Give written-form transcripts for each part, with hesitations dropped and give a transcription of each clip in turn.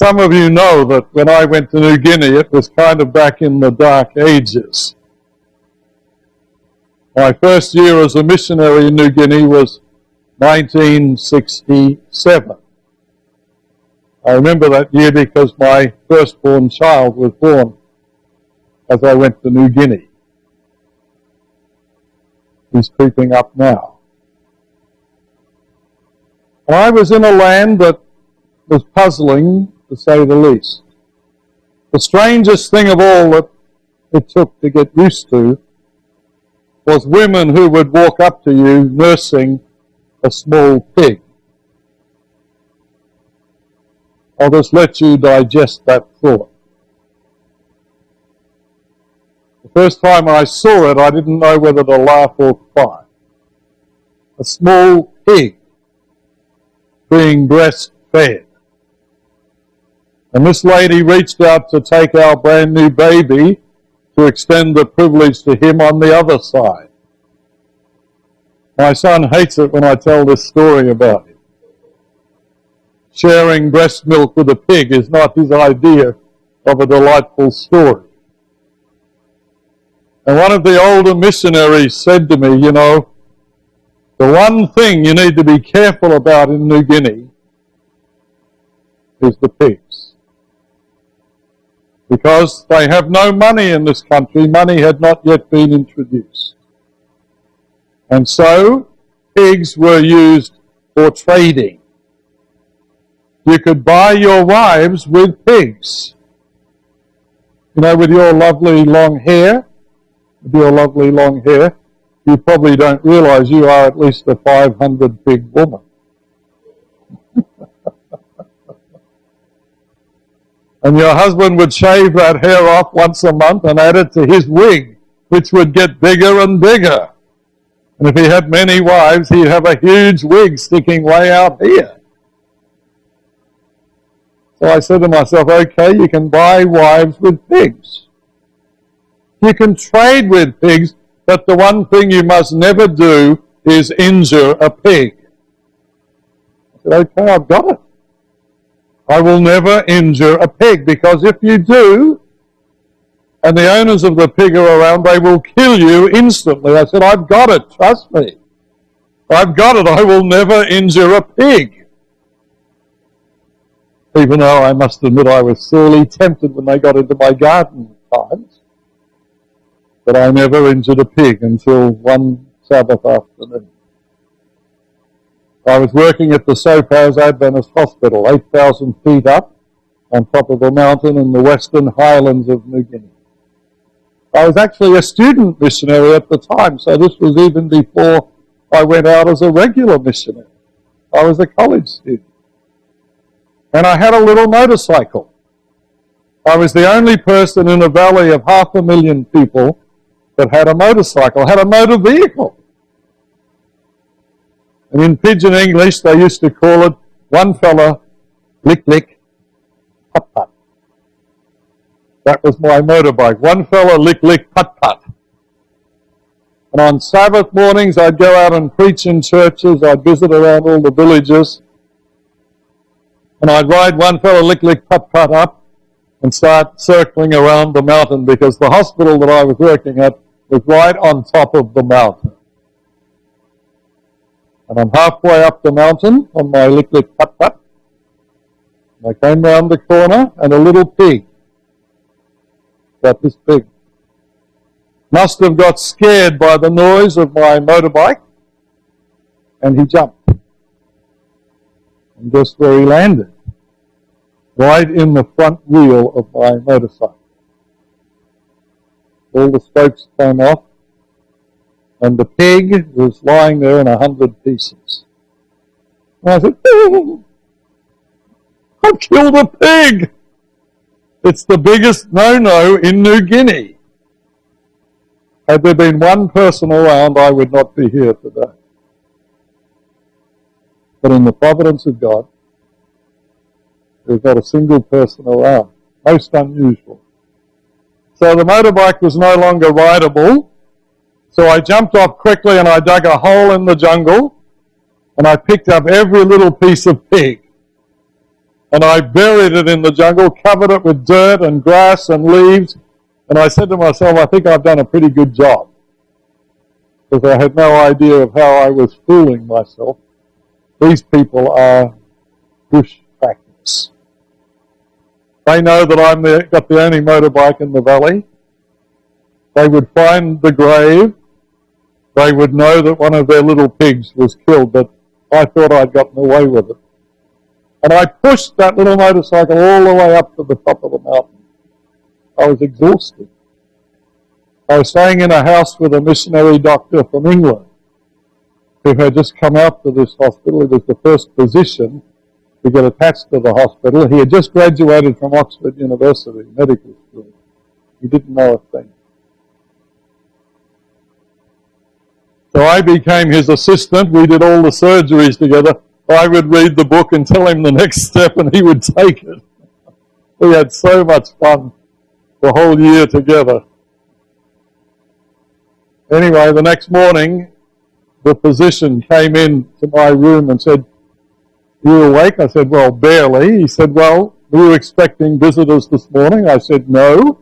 Some of you know that when I went to New Guinea, it was kind of back in the dark ages. My first year as a missionary in New Guinea was 1967. I remember that year because my firstborn child was born as I went to New Guinea. He's creeping up now. And I was in a land that was puzzling, to say the least. The strangest thing of all that it took to get used to was women who would walk up to you nursing a small pig. I'll just let you digest that thought. The first time I saw it, I didn't know whether to laugh or cry. A small pig being breastfed. And this lady reached out to take our brand new baby to extend the privilege to him on the other side. My son hates it when I tell this story about him. Sharing breast milk with a pig is not his idea of a delightful story. And one of the older missionaries said to me, you know, the one thing you need to be careful about in New Guinea is the pigs. Because they have no money in this country. Money had not yet been introduced. And so, pigs were used for trading. You could buy your wives with pigs. You know, with your lovely long hair, you probably don't realize you are at least a 500 pig woman. And your husband would shave that hair off once a month and add it to his wig, which would get bigger and bigger. And if he had many wives, he'd have a huge wig sticking way out here. So I said to myself, okay, you can buy wives with pigs. You can trade with pigs, but the one thing you must never do is injure a pig. I said, okay, I've got it. I will never injure a pig, because if you do, and the owners of the pig are around, they will kill you instantly. I said, I've got it, trust me. I've got it, I will never injure a pig. Even though I must admit I was sorely tempted when they got into my garden times. But I never injured a pig until one Sabbath afternoon. I was working at the Sopaz Adventist Hospital, 8,000 feet up on top of a mountain in the western highlands of New Guinea. I was actually a student missionary at the time, so this was even before I went out as a regular missionary. I was a college student. And I had a little motorcycle. I was the only person in a valley of 500,000 people that had a motorcycle, had a motor vehicle. And in pidgin English, they used to call it one fella, lick, lick, putt, putt. That was my motorbike. One fella, lick, lick, putt, putt. And on Sabbath mornings, I'd go out and preach in churches. I'd visit around all the villages. And I'd ride one fella, lick, lick, putt, putt up and start circling around the mountain, because the hospital that I was working at was right on top of the mountain. And I'm halfway up the mountain on my lick, lick, putt, putt. And I came round the corner, and a little pig, about this big, must have got scared by the noise of my motorbike, and he jumped. And guess where he landed? Right in the front wheel of my motorcycle. All the spokes came off, and the pig was lying there in 100 pieces. And I said, oh, I've killed a pig! It's the biggest no-no in New Guinea. Had there been one person around, I would not be here today. But in the providence of God, there's not a single person around. Most unusual. So the motorbike was no longer rideable. So I jumped off quickly and I dug a hole in the jungle and I picked up every little piece of pig. and I buried it in the jungle, covered it with dirt and grass and leaves, and I said to myself, I think I've done a pretty good job, because I had no idea of how I was fooling myself. These people are bushwhackers. They know that I've got the only motorbike in the valley. They would find the grave. They would know that one of their little pigs was killed, but I thought I'd gotten away with it. And I pushed that little motorcycle all the way up to the top of the mountain. I was exhausted. I was staying in a house with a missionary doctor from England who had just come out to this hospital. He was the first physician to get attached to the hospital. He had just graduated from Oxford University Medical School. He didn't know a thing. So I became his assistant. We did all the surgeries together. I would read the book and tell him the next step, and he would take it. We had so much fun the whole year together. Anyway, the next morning, the physician came in to my room and said, "You awake?" I said, "Well, barely." He said, "Well, were you expecting visitors this morning?" I said, "No."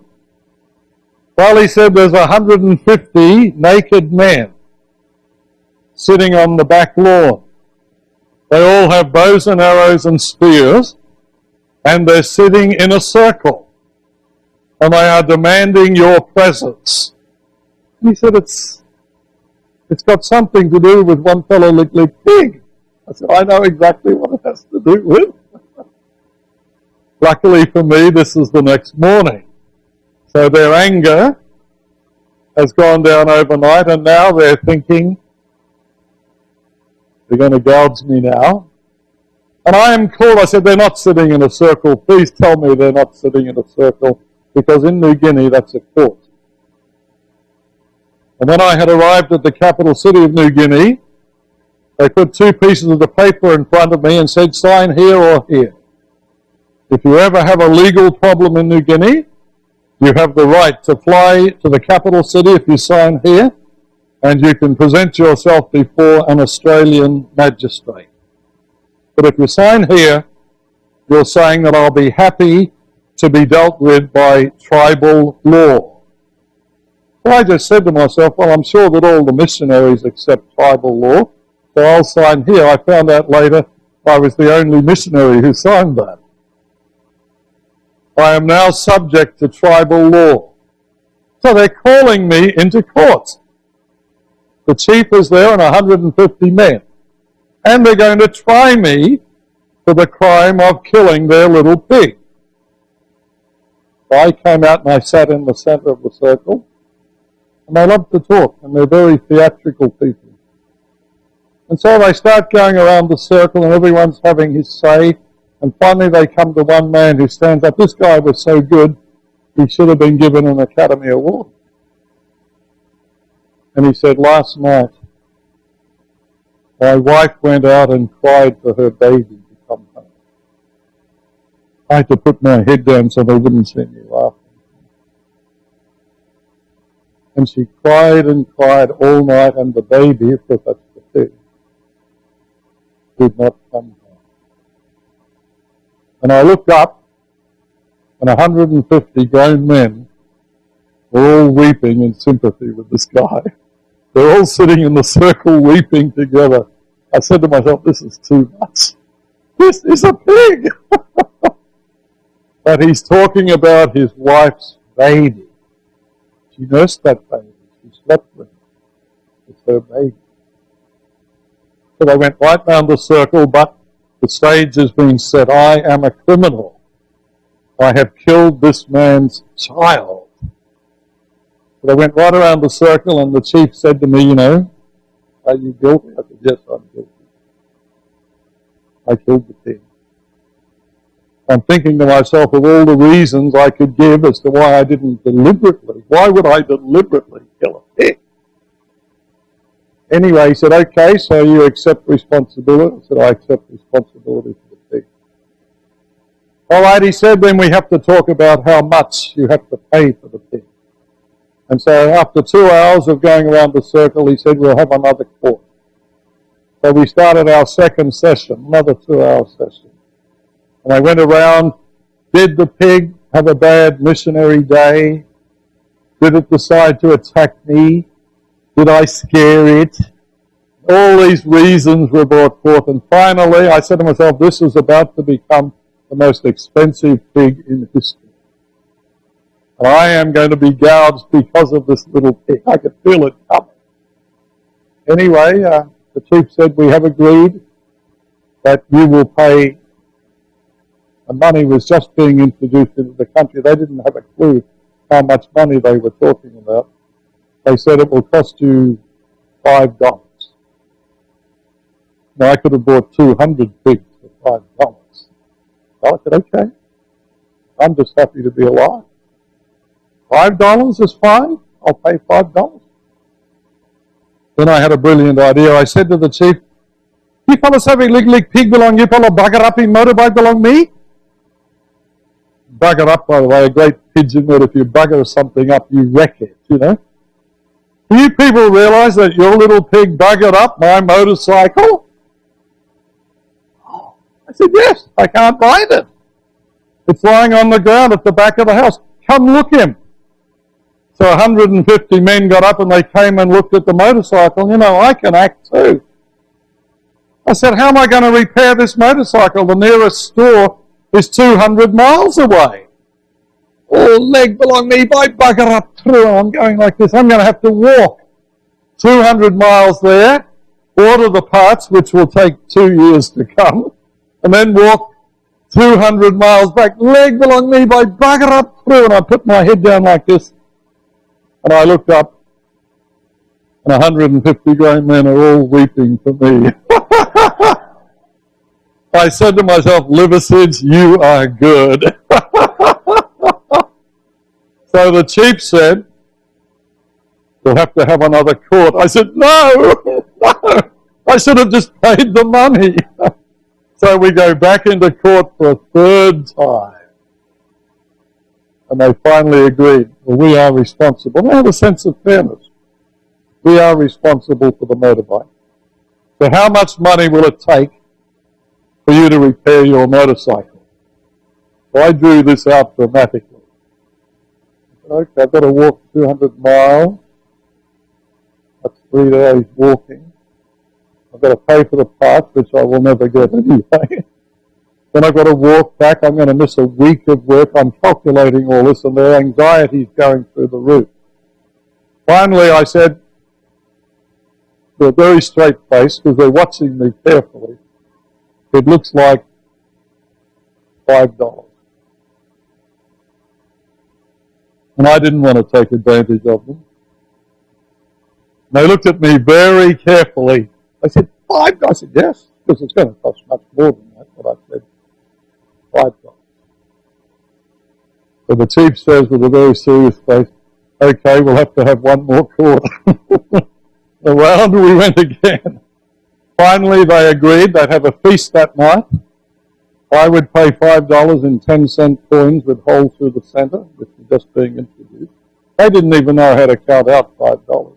Well, he said, "There's 150 naked men sitting on the back lawn. They all have bows and arrows and spears, and they're sitting in a circle, and they are demanding your presence." And he said, it's got something to do with one fellow licked pig. I said, "I know exactly what it has to do with." Luckily for me, this is the next morning. So their anger has gone down overnight, and now they're thinking, they're going to gouge me now. And I am called. I said, "They're not sitting in a circle. Please tell me they're not sitting in a circle, because in New Guinea that's a court." And when I had arrived at the capital city of New Guinea, they put two pieces of the paper in front of me and said, "Sign here or here. If you ever have a legal problem in New Guinea, you have the right to fly to the capital city if you sign here, and you can present yourself before an Australian magistrate. But if you sign here, you're saying that I'll be happy to be dealt with by tribal law." So I just said to myself, well, I'm sure that all the missionaries accept tribal law, so I'll sign here. I found out later I was the only missionary who signed that. I am now subject to tribal law. So they're calling me into court. The chief is there and 150 men. And they're going to try me for the crime of killing their little pig. So I came out and I sat in the center of the circle. And they love to talk, and they're very theatrical people. And so they start going around the circle, and everyone's having his say. And finally they come to one man who stands up. This guy was so good, he should have been given an Academy Award. And he said, "Last night, my wife went out and cried for her baby to come home. I had to put my head down so they wouldn't see me laughing. And she cried and cried all night, and the baby, of course that's the pig, did not come home." And I looked up, and 150 grown men were all weeping in sympathy with this guy. They're all sitting in the circle weeping together. I said to myself, this is too much. This is a pig. But he's talking about his wife's baby. She nursed that baby. She slept with it. It's her baby. So they went right round the circle, but the stage has been set. I am a criminal. I have killed this man's child. So they went right around the circle, and the chief said to me, "Are you guilty?" I said, "Yes, I'm guilty. I killed the pig." I'm thinking to myself of all the reasons I could give as to why I didn't deliberately. Why would I deliberately kill a pig? Anyway, he said, "Okay, so you accept responsibility?" I said, "I accept responsibility for the pig." "All right," he said, "then we have to talk about how much you have to pay for the pig." And so after 2 hours of going around the circle, he said, "We'll have another court." So we started our second session, another 2-hour session. And I went around, did the pig have a bad missionary day? Did it decide to attack me? Did I scare it? All these reasons were brought forth, and finally I said to myself, this is about to become the most expensive pig in history. And I am going to be gouged because of this little pig. I could feel it coming. Anyway, the chief said, we have agreed that you will pay. The money was just being introduced into the country. They didn't have a clue how much money they were talking about. They said it will cost you $5. Now, I could have bought 200 pigs for $5. So I said, okay, I'm just happy to be alive. $5 is fine. I'll pay $5. Then I had a brilliant idea. I said to the chief, you fellas have a lig pig belong, you fellas bugger up in motorbike belong me? Bugger up, by the way, a great pigeon word. If you bugger something up, you wreck it, you know. Do you people realise that your little pig buggered up my motorcycle? I said, yes, I can't find it. It's lying on the ground at the back of the house. Come look him. So 150 men got up and they came and looked at the motorcycle. You know, I can act too. I said, how am I going to repair this motorcycle? The nearest store is 200 miles away. Oh, leg belong me, by bugger up through. I'm going like this. I'm going to have to walk 200 miles there, order the parts, which will take 2 years to come, and then walk 200 miles back. Leg belong me, by bugger up through. And I put my head down like this, and I looked up, and 150 grown men are all weeping for me. I said to myself, Liversidge, you are good. So the chief said, we'll have to have another court. I said, no, I should have just paid the money. So we go back into court for a third time. And they finally agreed, well, we are responsible. They have a sense of fairness. We are responsible for the motorbike. So how much money will it take for you to repair your motorcycle? So I drew this out dramatically. Okay, I've got to walk 200 miles. That's 3 days walking. I've got to pay for the parts, which I will never get anyway. Then I've got to walk back. I'm going to miss a week of work. I'm calculating all this, and their anxiety is going through the roof. Finally, I said, with a very straight face, because they're watching me carefully, it looks like $5. And I didn't want to take advantage of them. And they looked at me very carefully. They said, $5? I said, yes, because it's going to cost much more than that. But I said, $5. So the chief says with a very serious face, okay, we'll have to have one more court. Around we went again. Finally, they agreed they'd have a feast that night. I would pay $5 in 10-cent coins with holes through the center, which was just being introduced. They didn't even know how to count out $5.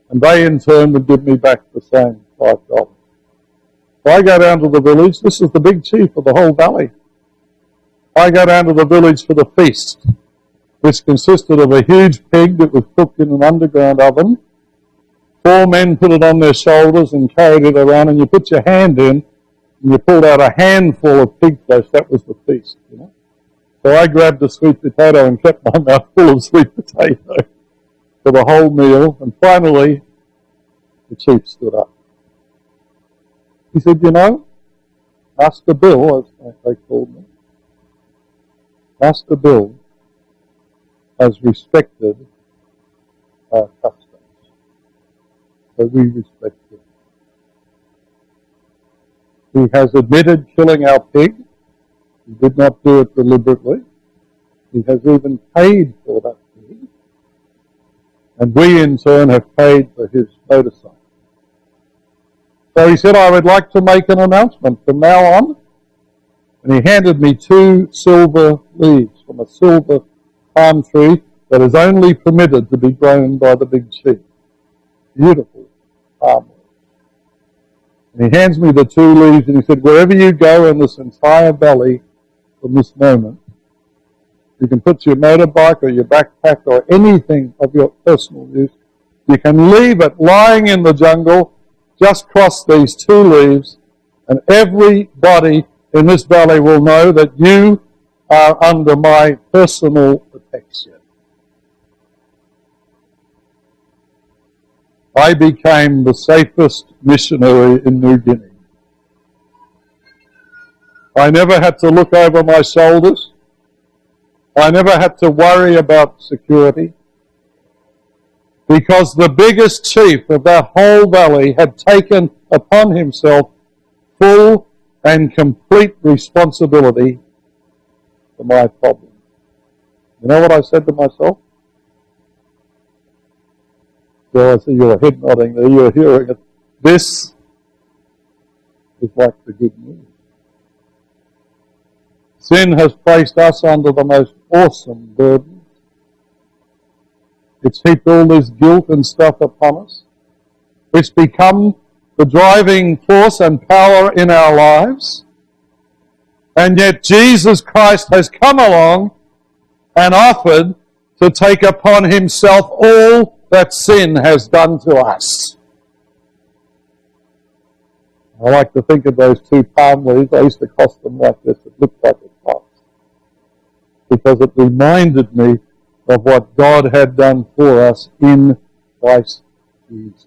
And they, in turn, would give me back the same $5. So I go down to the village. This is the big chief of the whole valley. I go down to the village for the feast, which consisted of a huge pig that was cooked in an underground oven. 4 men put it on their shoulders and carried it around, and you put your hand in, and you pulled out a handful of pig flesh. That was the feast, you know. So I grabbed a sweet potato and kept my mouth full of sweet potato for the whole meal. And finally, the chief stood up. He said, you know, Master Bill, as they called me, Master Bill has respected our customs. So we respect him. He has admitted killing our pig. He did not do it deliberately. He has even paid for that pig. And we in turn have paid for his motorcycle. So he said, I would like to make an announcement from now on. And he handed me 2 silver leaves from a silver palm tree that is only permitted to be grown by the big chief. Beautiful palm leaves. And he hands me the 2 leaves and he said, wherever you go in this entire valley from this moment, you can put your motorbike or your backpack or anything of your personal use. You can leave it lying in the jungle, just cross these 2 leaves, and everybody in this valley will know that you are under my personal protection. I became the safest missionary in New Guinea. I never had to look over my shoulders. I never had to worry about security, because the biggest chief of that whole valley had taken upon himself full and complete responsibility for my problem. You know what I said to myself? So I see your head nodding there, you're hearing it. This is like the good news. Sin has placed us under the most awesome burdens. It's heaped all this guilt and stuff upon us. It's become the driving force and power in our lives. And yet Jesus Christ has come along and offered to take upon himself all that sin has done to us. I like to think of those 2 palm leaves. I used to cross them like this. It looked like a cross, because it reminded me of what God had done for us in Christ Jesus.